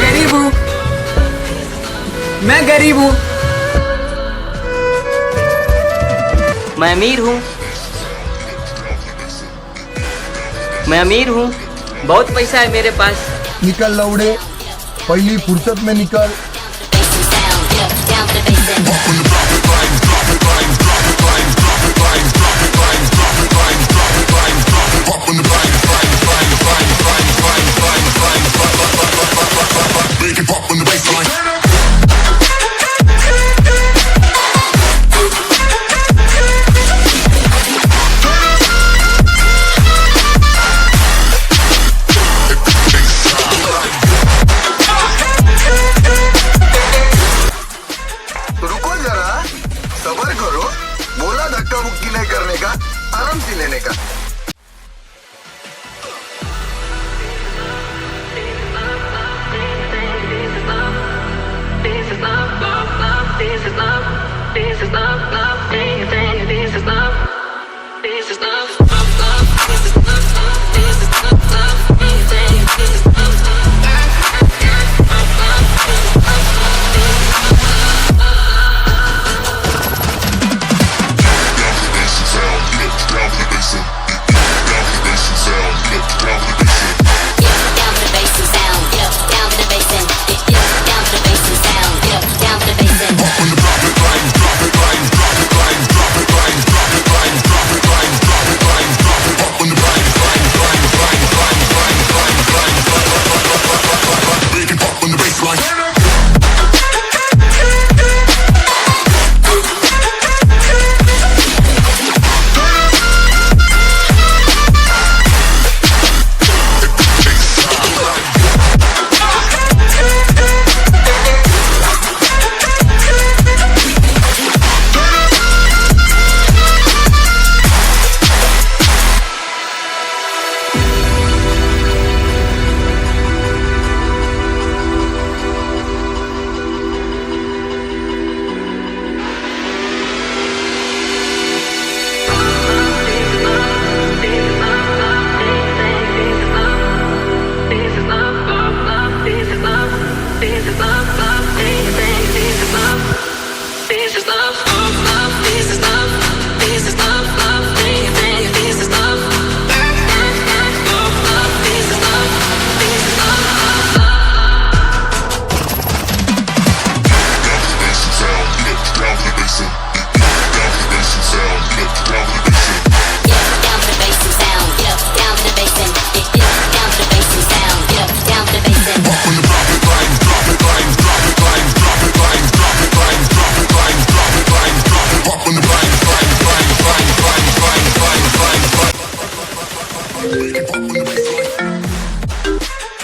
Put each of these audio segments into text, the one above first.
गरीब हूँ, मैं गरीब हूँ। मैं अमीर हूँ, मैं अमीर हूँ, बहुत पैसा है मेरे पास। निकल लौड़े, पहली फुर्सत में निकल। रुको जरा, सबर करो। बोला धक्का मुक्की नहीं करने का, आराम से लेने का।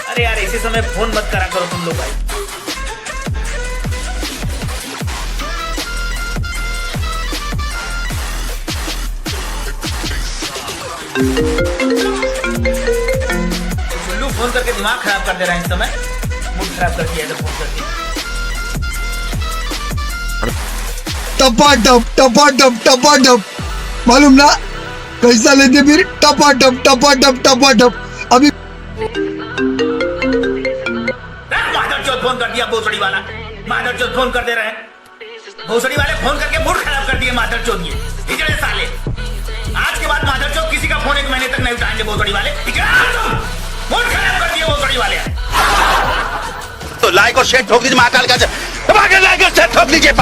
अरे यार इसी समय फोन मत करा करो तुम लोग भाई। चुल्लू फोन करके दिमाग खराब कर दे रहा है इस समय, मूड खराब कर दिया फोन करके। टपाटप टपाटप टपाटप, मालूम ना कैसा लेते फिर? टपाटप टपाटप टपाटप। अभी माधवचोद फोन कर दिया भोसड़ी वाला, माधवचोद फोन कर दे रहे हैं। भोसड़ी वाले फोन करके मूड खराब कर दिए माधवचोद, ये हिजड़े साले। आज के बाद माधवचोद किसी का फोन 1 महीने तक नहीं उठाएंगे भोसड़ी वाले। मूड खराब कर दिए भोसड़ी वाले। तो लाइक और शेयर ठोक दीजिए महाकाल का, लाइक और शेयर ठोक दीजिए।